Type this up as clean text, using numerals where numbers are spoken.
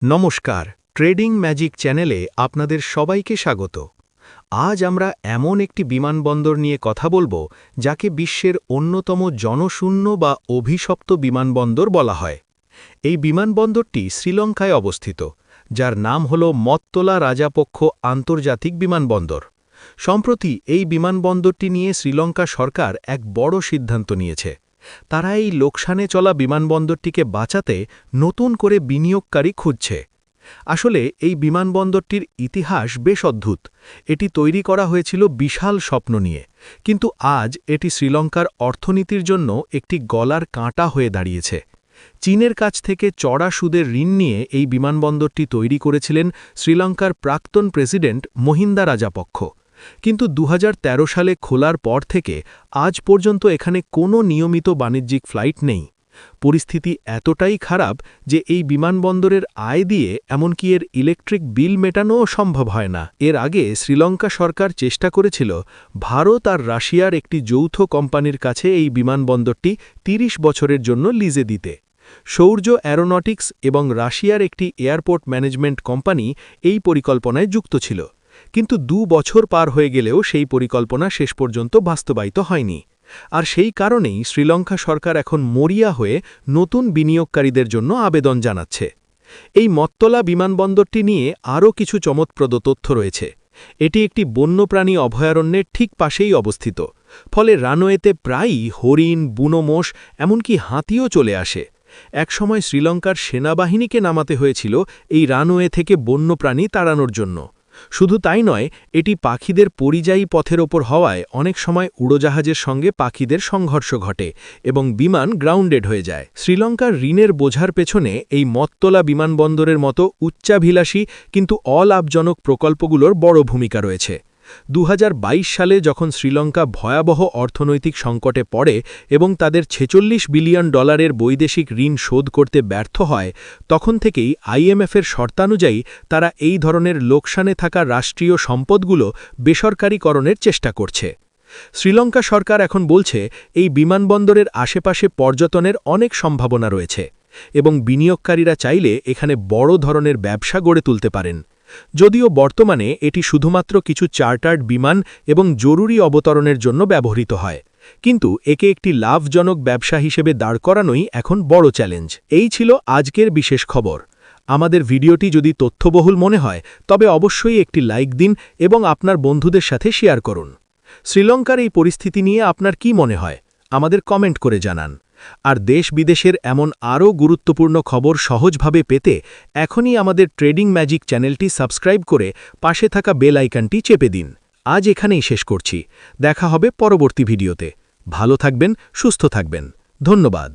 নমস্কার, trading magic চ্যানেলে আপনাদের সবাইকে স্বাগত। আজ আমরা এমন একটি বিমানবন্দর নিয়ে কথা বলবো যাকে বিশ্বের অন্যতম জনশূন্য বা অভিশপ্ত বিমানবন্দর বলা হয়। এই বিমানবন্দরটি শ্রীলঙ্কায় অবস্থিত, যার নাম হল মত্তলা রাজাপক্ষ আন্তর্জাতিক বিমানবন্দর। সম্প্রতি এই বিমানবন্দরটি নিয়ে শ্রীলঙ্কা সরকার এক বড় সিদ্ধান্ত নিয়েছে। তারা এই লোকসানে চলা বিমানবন্দরটিকে বাঁচাতে নতুন করে বিনিয়োগকারী খুঁজছে। আসলে এই বিমানবন্দরটির ইতিহাস বেশ অদ্ভুত। এটি তৈরি করা হয়েছিল বিশাল স্বপ্ন নিয়ে, কিন্তু আজ এটি শ্রীলঙ্কার অর্থনীতির জন্য একটি গলার কাঁটা হয়ে দাঁড়িয়েছে। চীনের কাছ থেকে চড়া সুদের ঋণ নিয়ে এই বিমানবন্দরটি তৈরি করেছিলেন শ্রীলঙ্কার প্রাক্তন প্রেসিডেন্ট মহিন্দা রাজাপক্ষ। কিন্তু ২০১৩ সালে খোলার পর থেকে আজ পর্যন্ত এখানে কোনো নিয়মিত বাণিজ্যিক ফ্লাইট নেই। পরিস্থিতি এতটাই খারাপ যে এই বিমানবন্দরের আয় দিয়ে এমনকি এর ইলেকট্রিক বিল মেটানোও সম্ভব হয় না। এর আগে শ্রীলঙ্কা সরকার চেষ্টা করেছিল ভারত আর রাশিয়ার একটি যৌথ কোম্পানির কাছে এই বিমানবন্দরটি ৩০ বছরের জন্য লিজে দিতে। সৌর্য অ্যারোনটিক্স এবং রাশিয়ার একটি এয়ারপোর্ট ম্যানেজমেন্ট কোম্পানি এই পরিকল্পনায় যুক্ত ছিল, কিন্তু ২ বছর পার হয়ে গেলেও সেই পরিকল্পনা শেষ পর্যন্ত বাস্তবায়িত হয়নি। আর সেই কারণেই শ্রীলঙ্কা সরকার এখন মরিয়া হয়ে নতুন বিনিয়োগকারীদের জন্য আবেদন জানাচ্ছে। এই মত্তলা বিমানবন্দরটি নিয়ে আরও কিছু চমৎপ্রদ তথ্য রয়েছে। এটি একটি বন্যপ্রাণী অভয়ারণ্যের ঠিক পাশেই অবস্থিত, ফলে রানওয়েতে প্রায়ই হরিণ, বুনো মোষ, এমনকি হাতিও চলে আসে। একসময় শ্রীলঙ্কার সেনাবাহিনীকে নামাতে হয়েছিল এই রানওয়ে থেকে বন্যপ্রাণী তাড়ানোর জন্য। শুধু তাই নয়, এটি পাখিদের পরিযায়ী পথের ওপর হওয়ায় অনেক সময় উড়োজাহাজের সঙ্গে পাখিদের সংঘর্ষ ঘটে এবং বিমান গ্রাউন্ডেড হয়ে যায়। শ্রীলঙ্কার ঋণের বোঝার পেছনে এই মত্তলা বিমানবন্দরের মতো উচ্চাভিলাষী কিন্তু অলাভজনক প্রকল্পগুলোর বড় ভূমিকা রয়েছে। ২০২২ সালে যখন শ্রীলঙ্কা ভয়াবহ অর্থনৈতিক সংকটে পড়ে এবং তাদের $৪৬ বিলিয়ন বৈদেশিক ঋণ শোধ করতে ব্যর্থ হয়, তখন থেকেই আইএমএফের শর্তানুযায়ী তারা এই ধরনের লোকসানে থাকা রাষ্ট্রীয় সম্পদগুলো বেসরকারীকরণের চেষ্টা করছে। শ্রীলঙ্কা সরকার এখন বলছে এই বিমানবন্দরের আশেপাশে পর্যটনের অনেক সম্ভাবনা রয়েছে এবং বিনিয়োগকারীরা চাইলে এখানে বড় ধরনের ব্যবসা গড়ে তুলতে পারেন। যদিও বর্তমানে এটি শুধুমাত্র কিছু চার্টার্ড বিমান এবং জরুরি অবতরণের জন্য ব্যবহৃত হয়, কিন্তু একে একটি লাভজনক ব্যবসা হিসেবে দাঁড় করানোই এখন বড় চ্যালেঞ্জ। এই ছিল আজকের বিশেষ খবর। আমাদের ভিডিওটি যদি তথ্যবহুল মনে হয় তবে অবশ্যই একটি লাইক দিন এবং আপনার বন্ধুদের সাথে শেয়ার করুন। শ্রীলঙ্কার এই পরিস্থিতি নিয়ে আপনার কি মনে হয় আমাদের কমেন্ট করে জানান। আর দেশ বিদেশের এমন আরও গুরুত্বপূর্ণ খবর সহজভাবে পেতে এখনই আমাদের ট্রেডিং ম্যাজিক চ্যানেলটি সাবস্ক্রাইব করে পাশে থাকা বেল আইকনটি চেপে দিন। আজ এখানেই শেষ করছি। দেখা হবে পরবর্তী ভিডিওতে। ভালো থাকবেন, সুস্থ থাকবেন। ধন্যবাদ।